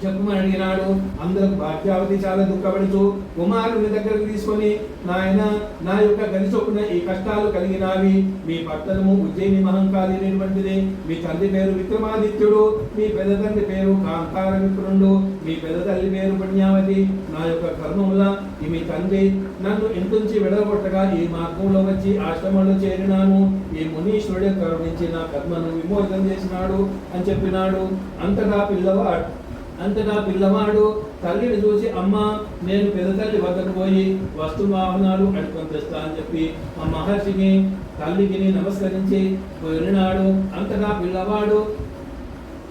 చెప్పమని అడిగినాడు. అందరూ భాగ్యావతి చాలా దుఃఖపడుతూ కుమారుని దగ్గరకు తీసుకొని నాయన నా యొక్క గది చొప్పున ఈ కష్టాలు కలిగినవి. మీ పట్టణము ఉజ్జయిని మహంకాళి అనేటువంటిది. మీ తండ్రి పేరు విక్రమాదిత్యుడు, మీ పెద్ద తండ్రి పేరు కాంతార విప్రుడు, మీ పెద్ద తల్లి పేరు పుణ్యావతి. నా యొక్క కర్మముల మీ తండ్రి నన్ను ఇంటించి విడగొట్టగా ఈ మార్గంలో వచ్చి ఆశ్రమంలో చేరినాను. ఈ మునీశ్వరుడే కరుణించి నా కర్మను విమోచన చేసినాడు అని చెప్పినాడు. అంతటా పిల్లవాడు తల్లిని చూసి అమ్మ నేను పెద్ద తల్లి వద్దకు పోయి వస్తు వాహనాలు అడుకొని తెస్తా అని చెప్పి ఆ మహర్షిని తల్లికి నమస్కరించి వెళ్ళినాడు. అంతటా పిల్లవాడు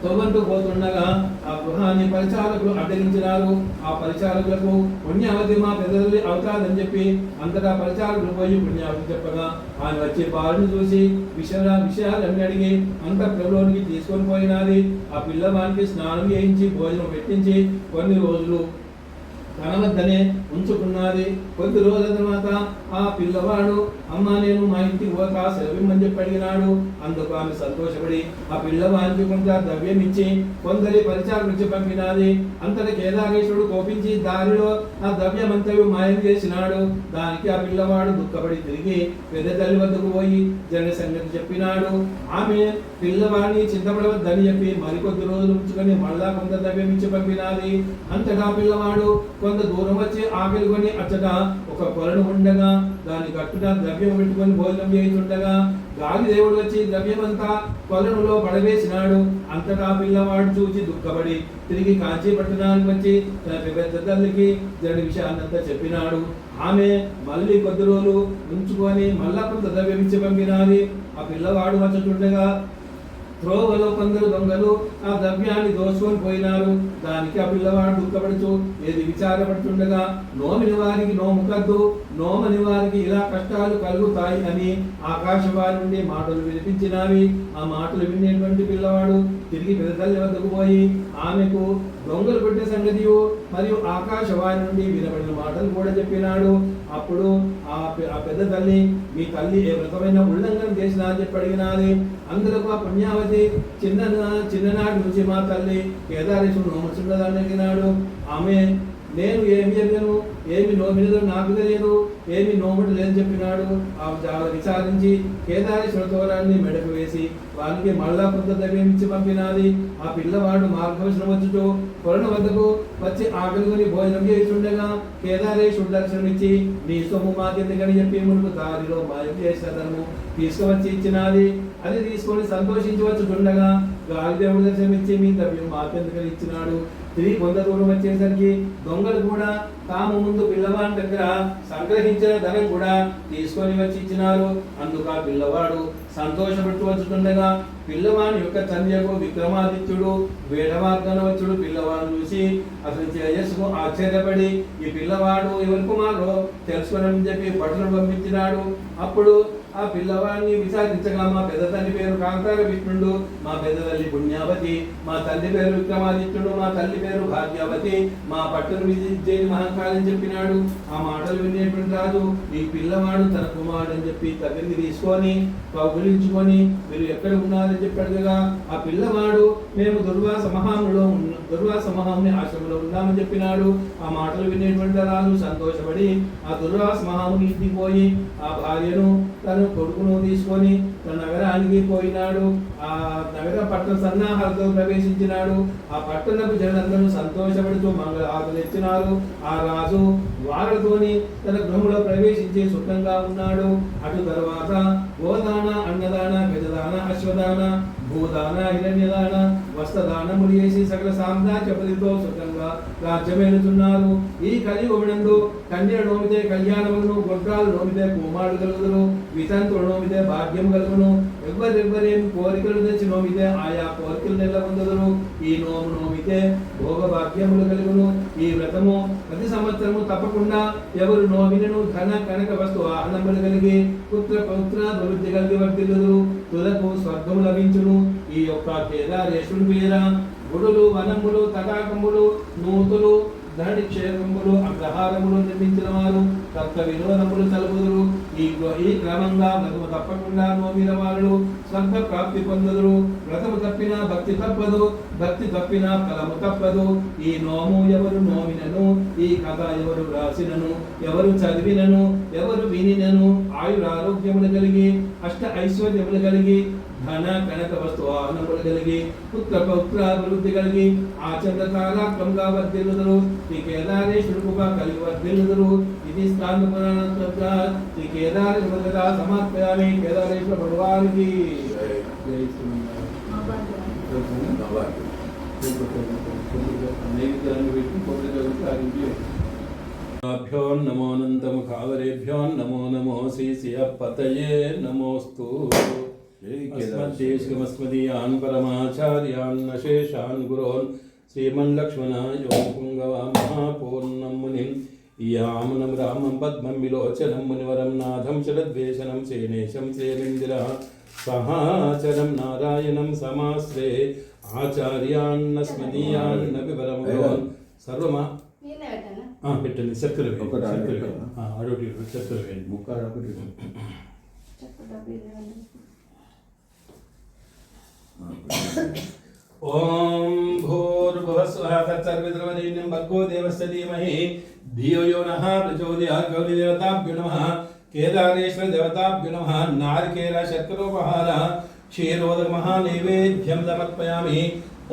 తొవ్వంటూ పోతుండగా ఆ గృహాన్ని పరిచారకులు అడ్డగించినారు. ఆ పరిచారకులకు పుణ్యావతి మా పెద్దల్లి అవుతాదని చెప్పి అంతటా పరిచారకులు పోయి పుణ్యావతి చెప్పగా ఆయన వచ్చి బాలుని చూసి విషయాలన్నీ అడిగి అంతఃపురంలోనికి తీసుకొని పోయినది. ఆ పిల్లవానికి స్నానం చేయించి భోజనం పెట్టించి కొన్ని రోజులు తన వద్దనే ఉంచుకున్నది. కొద్ది రోజుల తర్వాత ఆ పిల్లవాడు అమ్మ నేను మా ఇంటికి పోతా సెలవిమ్మని చెప్పి అడిగినాడు. అందుకు ఆమె సంతోషపడి ఆ పిల్లవానికి కొంత ద్రవ్యం ఇచ్చి కొందరి పరిచారం ఇచ్చి పంపినది. అంతటి కేదారేశ్వరుడు కోపించి దారిలో ఆ ద్రవ్యమంతయు మాయం చేసినాడు. దానికి ఆ పిల్లవాడు దుఃఖపడి తిరిగి పెద్ద తల్లి వద్దకు పోయి జరిగిన సంగతి చెప్పినాడు. ఆమె పిల్లవాడిని చింతపడవద్దని చెప్పి మరికొద్ది రోజులు ఉంచుకొని మళ్ళా కొంత ద్రవ్యం ఇచ్చి పంపినది. అంతటా పిల్లవాడు కొంత దూరం వచ్చి ఆకలి కొని అచ్చట ఒక కొలను ఉండగా దాని గట్టున ద్రవ్యం పెట్టుకొని భోజనం చేస్తుండగా గాలి దేవుడు వచ్చి ద్రవ్యమంతా కొలనులో పడవేసినాడు. అంతటా పిల్లవాడు చూచి దుఃఖపడి తిరిగి కాంచీ పట్టణానికి వచ్చి తన పెద్ద తల్లికి జరిగిన విషయాన్నంతా చెప్పినాడు. ఆమె మళ్ళీ కొద్ది రోజులు ఉంచుకొని మళ్ళా కొంత ద్రవ్యం ఇచ్చి పంపినది. ఆ పిల్లవాడు వచ్చుండగా త్రోవలో కొందరు దొంగలు ఆ ద్రవ్యాన్ని దోచుకొని పోయినారు. దానికి ఆ పిల్లవాడు దుఃఖపడుచు ఏది విచారపడుతుండగా నోమిని వారికి నోము కద్దు, నోమని వారికి ఇలా కష్టాలు కలుగుతాయి అని ఆకాశవాణి నుండి మాటలు వినిపించినవి. ఆ మాటలు వినేటువంటి పిల్లవాడు తిరిగి పెద్ద తల్లి వద్దకు పోయి ఆమెకు దొంగలు పెట్టే సంగతియు మరియు ఆకాశవాణి నుండి వినబడిన మాటలు కూడా చెప్పినాడు. అప్పుడు ఆ పెద్ద తల్లి మీ తల్లి ఏ వ్రతమైన ఉల్లంఘన చేసినా అని చెప్పి అడిగినది. అందులకు ఆ పుణ్యావతి చిన్ననాటి నుంచి మా తల్లి కేదారేశ్వరుడు నోముచున్నదని అడిగినాడు. ఆమె నేను ఏమి చెప్పాను, ఏమి నోమినదో నాకు తెలియదు, ఏమి నోముడు లేదని చెప్పినాడు. ఆ చాలా విచారించి కేదారేశ్వర తోరాన్ని మెడకు వేసి వారికి మళ్ళా కొంత ద్రవ్యం ఇచ్చి పంపినది. ఆ పిల్లవాడు మార్గదర్శనం వచ్చుటూ కొలను వద్దకు వచ్చి ఆకలికొని భోజనం చేస్తుండగా కేదారేశ్వరుడు దర్శనం ఇచ్చి నీ సొమ్ము మాకెందుకని చెప్పి మునుపు దారిలో మాయం చేసేదను తీసుకువచ్చి ఇచ్చినది. అది తీసుకొని సంతోషించవచ్చుండగా గాలిదేవుడు దర్శనమిచ్చి మీ ద్రవ్యం మాకెందుకు ఇచ్చినాడు. తిరిగి కొంత దూరం వచ్చేసరికి దొంగలు కూడా తాము ముందు పిల్లవాడి దగ్గర సంగ్రహించిన ధనం కూడా తీసుకొని వచ్చి ఇచ్చినారు. అందుకు ఆ పిల్లవాడు సంతోషపడుతూ వచ్చుతుండగా పిల్లవాని యొక్క చర్యకు విక్రమాదిత్యుడు వేడవార్గనవచ్చుడు పిల్లవాడు చూసి అసలు తేజస్సుకు ఆశ్చర్యపడి ఈ పిల్లవాడు ఎవరి కుమారుడో తెలుసుకోనని చెప్పి భటులను పంపించినాడు. అప్పుడు ఆ పిల్లవాడిని విచారించగా మా పెద్ద తల్లి పేరు కాంతార విష్ణుడు, మా పెద్ద తల్లి పుణ్యావతి, మా తల్లి పేరు విక్రమాదిత్యుడు, మా తల్లి పేరు భాగ్యవతి, మా పట్టును విజయని మహంకాళని చెప్పినాడు. ఆ మాటలు వినేటువంటి రాజు ఈ పిల్లవాడు తన కుమారుడు అని చెప్పి దగ్గరికి తీసుకొని కౌగులించుకొని మీరు ఎక్కడ ఉన్నారని చెప్పాడు కదా. ఆ పిల్లవాడు మేము దుర్వాస మహాముని ఆశ్రమంలో ఉన్నామని చెప్పినాడు. ఆ మాటలు వినేటువంటి రాజు సంతోషపడి ఆ దుర్వాస మహాముని ఇంటికి పోయి ఆ భార్యను తన కొడుకును తీసుకొని తన నగరానికి పోయినాడు. ఆ నగర పట్టణ సన్నాహాలతో ప్రవేశించినాడు. ఆ పట్టణపు జనులందరూ సంతోషపడుతూ మంగళ ఆకులు ఇచ్చినారు. ఆ రాజు వారతోని తన గృహంలో ప్రవేశించి సుఖంగా ఉన్నాడు. అటు తర్వాత గోదాన, అన్నదాన, గజదాన, అశ్వదాన, భూదాన, హిరణ్యదాన, వస్త్రదానములు చేసి సకల సామ్రాజ్యపతితో సుఖంగా రాజ్యమేలుతున్నారు. ఈ కలియుగమునందు కన్యలు నోమితే కళ్యాణములను, గొడ్రాలు నోమితే కుమారుడు కలుగుదురు, వితంతుడు నోమితే భాగ్యం కలుగును, ఎవ్వరెవ్వరేం కోరికలు తెచ్చి నోమితే ఆయా కోరికలు నెలకొందుదురు. ఈ నోము నోమితే భోగ భాగ్యములు కలుగును. ఈ వ్రతము ప్రతి సంవత్సరము తప్పకుండా ఎవరు నోమినను ధన కనక వస్తు ఆనందములు కలిగి పుత్ర పౌత్ర అభివృద్ధి కలిగి వర్ధిల్లుదురు. తులకు స్వర్గము లభించును. ఈ యొక్క కేదారేశ్వరుని పేర గుడులు, వనములు, తటాకములు, నూతులు, ధన నిక్షేపములు, అగ్రహారములు నిర్మించిన వారు తత్వ వినోదములు తలుపుదురు. ఈ క్రమంగా వ్రతము తప్పకుండా నోమిన వారు స్వర్గ ప్రాప్తి పొందుదురు. వ్రతము తప్పినా భక్తి తప్పదు, భక్తి తప్పినా ఫలము తప్పదు. ఈ నోము ఎవరు నోమినను, ఈ కథ ఎవరు రాసినను, ఎవరు చదివినను, ఎవరు వినినను ఆయురారోగ్యములు కలిగి అష్ట ఐశ్వర్యములు కలిగి ధన కనక వస్తు వాహనములు కలిగి పుత్ర పౌత్ర అభివృద్ధి కలిగి ఆచంద్రకారాత్మంగా వర్ధిల్లుదురు. శ్రీ కేదారేశ్వరుడుగా కలిగి వర్ధిల్లుదురు. ఇది స్కాంద పురాణ శ్రీ కేదారేశ్వర సమర్పయామి. కేదారేశ్వర భగవానికి భ్యో నమోనంతము కావరేభ్యో నమో నమో శ్రీ పతయే నమోస్తు. अस्मद्देशिकमस्मदीयान् परमाचार्यान् अशेषान् गुरोन् श्रीमन्लक्ष्मणायों पुङ्गवां महापूर्णं मुनिं यामुनं रामं पद्मं विलोचनं मुनिवरं नाथं शरद्वेषनं सेनेशं सेनेन्द्रः सहाचरं नारायणं समाश्रे आचार्यान् अस्मदीयान् नपि परं गुरोन् सर्वमा పెట్టండి. చక్కెర అడోటి చక్కెర వేయండి. ఓం భూర్భువస్వః తత్సర్వద్రవరేణ్యం భర్గో దేవस्य धीमहि धियो यो नः प्रचोदयात्. गौरी देवताभ्यो नमः. केदारेश्वर देवताभ्यो नमः. नारिकेल शर्करोपहार क्षीरोदक महानैवेद्यं समर्पयामि.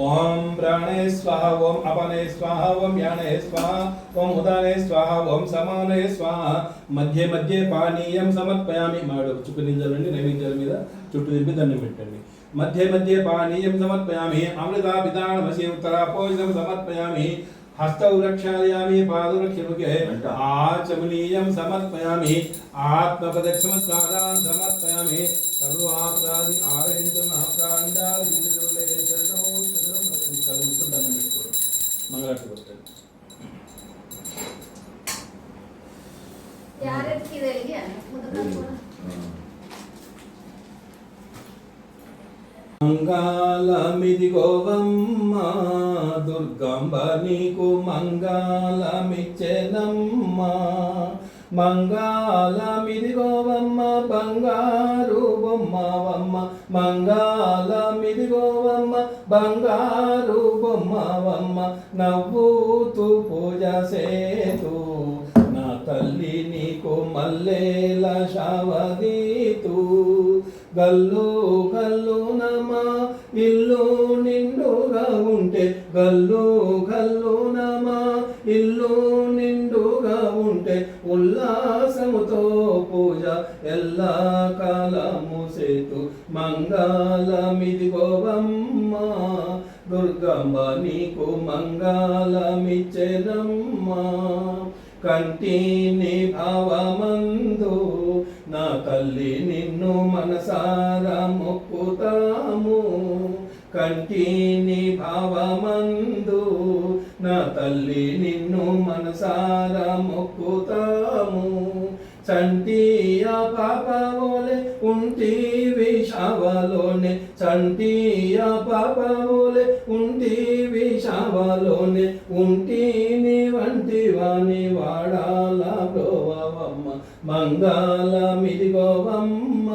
ओम प्राणे स्वाहा, ओम अपने स्वाहा, ओम याने स्वाहा, ओम उदाने स्वाहा, ओम समाने स्वाहा. మధ్య మధ్య పానీయం సమర్పయామి. మాడు చుక్కునింజలండి నైవేద్యాల మీద చుట్టూ దింపి దండం పెట్టండి. మధ్య మధ్య పానీయం సమర్పయామి. అమృతాపితానమసి ఉత్తరాపోషణం సమర్పయామి. హస్తౌ రక్షాయామి, పాదౌ రక్షముఖే ఆచమనీయం సమర్పయామి. ఆత్మపదక్షమస్కారాన్ సమర్పయామి. సర్వాపరాధి ఆరహించం ప్రాండాలి దండం పెట్టుకోండి. మంగళారతి కొట్టండి. మంగళమిది గోవమ్మ దుర్గాంబ నీకు మంగళమిచ్చెనమ్మ. మంగళమిది గోవమ్మ బంగారు బొమ్మవమ్మ. మంగళమిది గోవమ్మ బంగారు బొమ్మవమ్మ. నవ్వుతూ పూజ సేతు నా తల్లి నీకు మల్లేల శావదీతు. గల్లు గల్లు నమా ఇల్లు నిండుగా ఉంటే, గల్లు గల్లు నమా ఇల్లు నిండుగా ఉంటే ఉల్లాసముతో పూజ ఎల్లా కాలము సేతు మంగళమిదిగోవమ్మ దుర్గమ్మ నీకు మంగళమిచ్చెనమ్మా కంటిని భావమందు నా తల్లి నిన్ను మనసారా మొక్కుతాము కంటిని భావమందు నా తల్లి నిన్ను మనసారా మొక్కుతాము చంటియా పాపవోలే ఉంటివి శావలోనే చంటియా పాపవోలే ఉంటివి శావలోనే ఉంటిని వంటి వాణి వాడాల బ్రోవమ్మ మంగళమిదిగోవమ్మ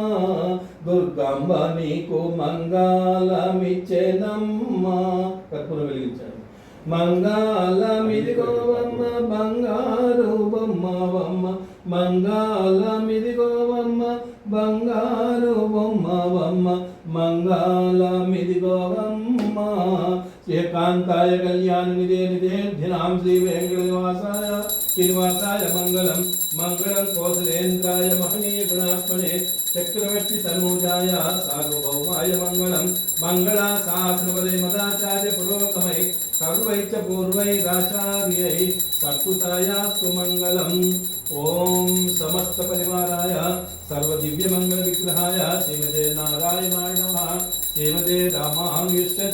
దుర్గమ్మ నీకు మంగళమిచ్చెనమ్మా కర్పూరం వెలిగించారు మంగళమిదిగోవమ్మ బంగారు బొమ్మవమ్మ మంగళమిదిగోవమ్మ బంగారు బొమ్మవమ్మ మంగళమిదిగోవమ్మ ఏకాంతాయ కళ్యాణ నిదే నిదేధ్యనాం శ్రీ వెంకటనివాసాయ శ్రీనివాసాయ మంగళం మంగళం కోసలేంద్రాయ మహనీయ గుణాత్మనే చక్రవర్తి తనూజాయ సార్వభౌమాయ మంగళం మంగళ శాసనపదే మదాచార్య పురోగమై సర్వైచ పూర్వైరాచార్యై సత్కృతాయాస్తు మంగళం ఓం సమస్త పరివారాయ సర్వదివ్యమంగళ విగ్రహాయ శ్రీమతే నారాయణాయ నమః శ్రీమతే రామానుజస్య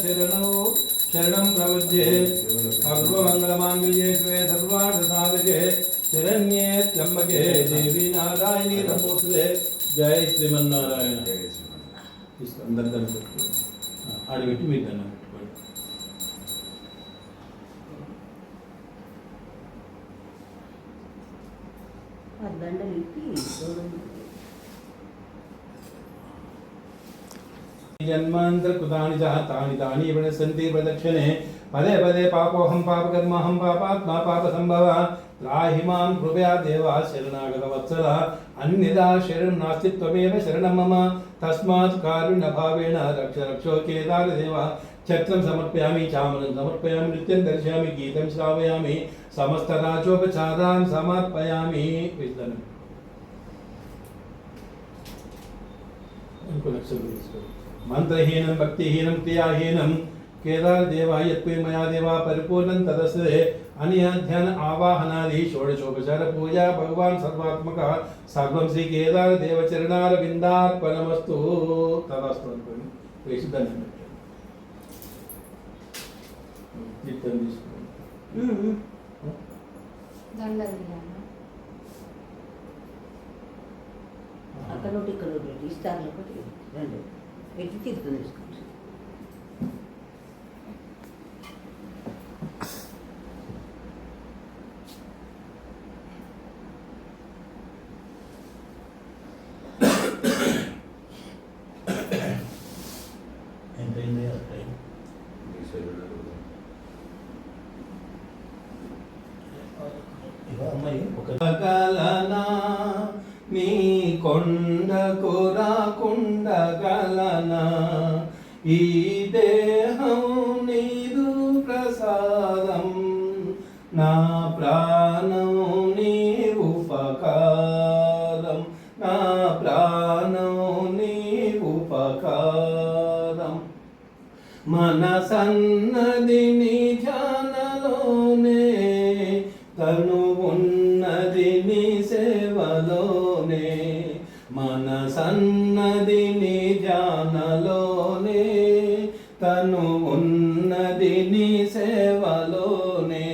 శరణం ప్రపద్యే సర్వమంగళమాంగళ్యే శివే సర్వార్థసాధకే శరణ్యే త్ర్యంబకే దేవి నారాయణి నమోస్తుతే జై శ్రీమన్నారాయణ అందరి దండం పెట్టుకోండి ఆడబెట్టి మీరు దండం పెట్టుకోండి జన్మాంతర కృతాని తాని తాని సంతి ప్రదక్షిణే పదే పదే పాపోహం పాపకర్మహం పాపాత్మా పాప సంభవ త్రాహి మాం కృపయా దేవా శరణాగత వత్సల అన్యదా శరణం నాస్తి త్వమేవ శరణం మమ తస్మాత్ కారుణ్య భావేన రక్ష రక్షో కేదార దేవ ఛత్రం సమర్పయామి చామరం సమర్పయామి నృత్యం దర్శయామి గీతం శ్రావయామి సమస్త రాజోపచారాన్ సమర్పయామి విజ్ఞానం ఇంకో లక్ష్యం తీసుకోండి మంత్రహీనం భక్తిహీనం క్రియాహీనం కేదార దేవాయ యత్వే మయా దేవా పరిపూర్ణం తదస్సే అన్యాధ్యాన ఆవాహనాది షోడశోపచార పూజ భగవాన్ సర్వాత్మక సర్వం శ్రీ కేదార దేవ చరణార విందార్పణమస్తు తదాస్తు అనుకోండి వేసి దండం పెట్టండి తీర్థం తీసుకోండి అక్కడ ఇక్కడ ఇస్తారు రెండు పెట్టి తీర్థం తీసుకోండి ఎంతైంది గలనా నీ కొండకు రాకుండగలనా ఈ దేహం నీదు ప్రసాదం నా ప్రాణం నీ ఉపకారం నా ప్రాణం నీ ఉపకారం మనసన్నది నీ ధ్యానలోనే తను ఉన్నది నీ సేవలోనే మనసన్నది నీ ధ్యానలోనే తను ఉన్నది నీ సేవలోనే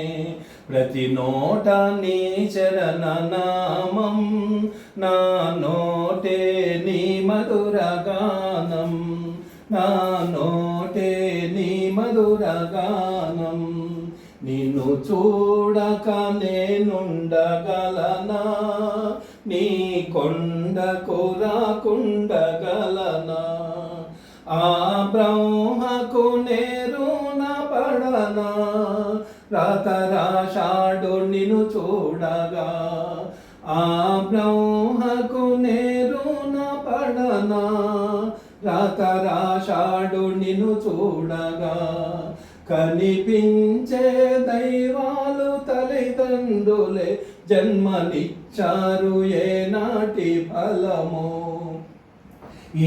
ప్రతి నోట నీ చరణ నామం నా నోటే నీ మధుర గానం నా నోటే నీ మధుర గానం నిన్ను చూడక నేనుండగలనా నీ కొండకు రాకుండగలనా ఆ బ్రహ్మకు నేరున పడనా రాతరాశాడు నిన్ను చూడగా ఆ బ్రహ్మకు నేరున పడనా రాతరాశాడు నిన్ను చూడగా కనిపించే దైవాలు తల్లిదండ్రులే జన్మనిచ్చారు ఏనాటి ఫలమో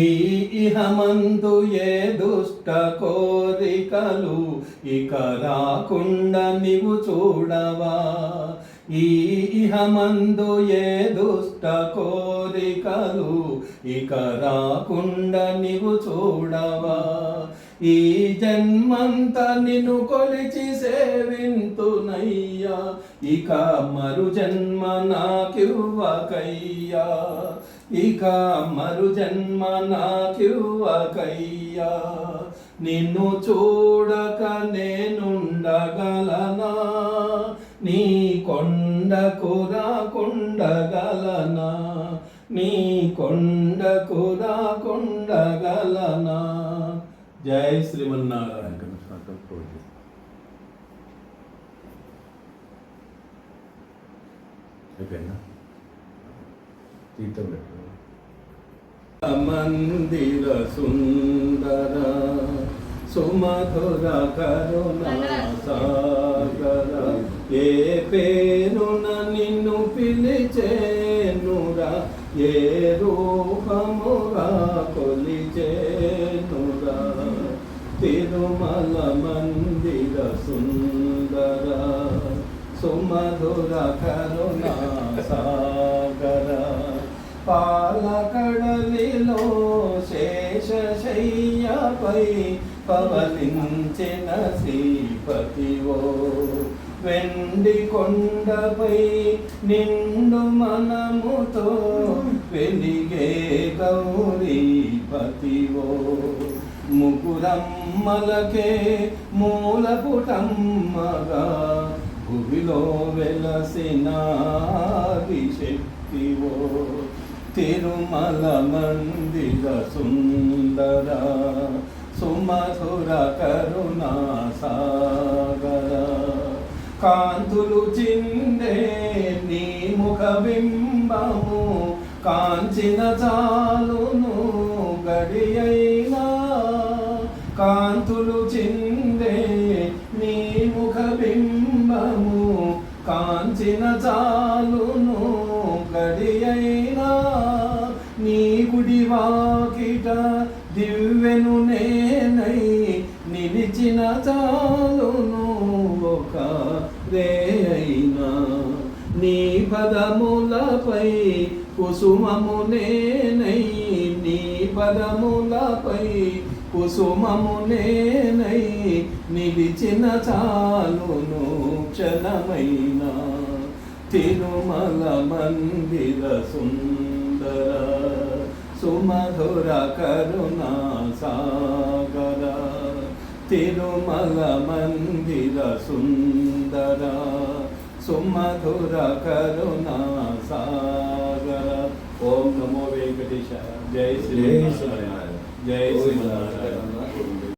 ఈ ఇహమందు ఏ దుష్ట కోరికలు ఇక రాకుండా నీవు చూడవా ఈ ఇహమందు ఏ దుష్ట కోరికలు ఇక రాకుండా నీవు చూడవా ఈ జన్మంత నిన్ను కొలిచి సేవింతునయ్యా ఇక మరు జన్మ నాకివ్వకయ్యా ఇక మరు జన్మ నాకివ్వకయ్యా నిన్ను చూడక నేనుండగలనా నీ కొండకు రాకుండగలనా నీ కొండకు రాకుండగలనా జై శ్రీమన్నారాయణ. మందిర సుందర సుమధుర కరుణా సాగర ఏ పేరున నిన్ను పిలిచేనురా ఏ రూపముగా కొలిచేనురా తిరుమల మందిర సుందర సుమధుర కరుణా సాగర పాలకడలిలో శేషశయ్యపై పవలించిన శ్రీపతివో వెండి కొండపై నిండు మనముతో వెలిగే గౌరీపతివో ముకురమ్మలకే మూలపుటమ్మగా భువిలో వెలసిన శక్తివో తిరుమల మందిర సుందర సుమధుర కరుణా సాగర కాంతులు చిందే నీ ముఖ బింబము కాంచిన చాలును గడియైనా కాంతులు చిందే నీ ముఖ బింబము కాంచిన చాలును గడియైనా నీ గుడి వాకిట దివ్వెను నేనై నిలిచిన చాలును ఒక రేయైనా నీ పదములపై కుసుమము నేనై నీ పదములపై కుసుమము నేనై నిలిచిన చాలును క్షణమైన తిరుమల మందిర సుందర సుమధుర కరుణా సాగర తిరుమల మందిర సుందర సుమధుర కరుణా సాగర. ఓం నమో వెంకటేశాయ. జై శ్రీమన్నారాయణ. జై శ్రీమన్నారాయణ.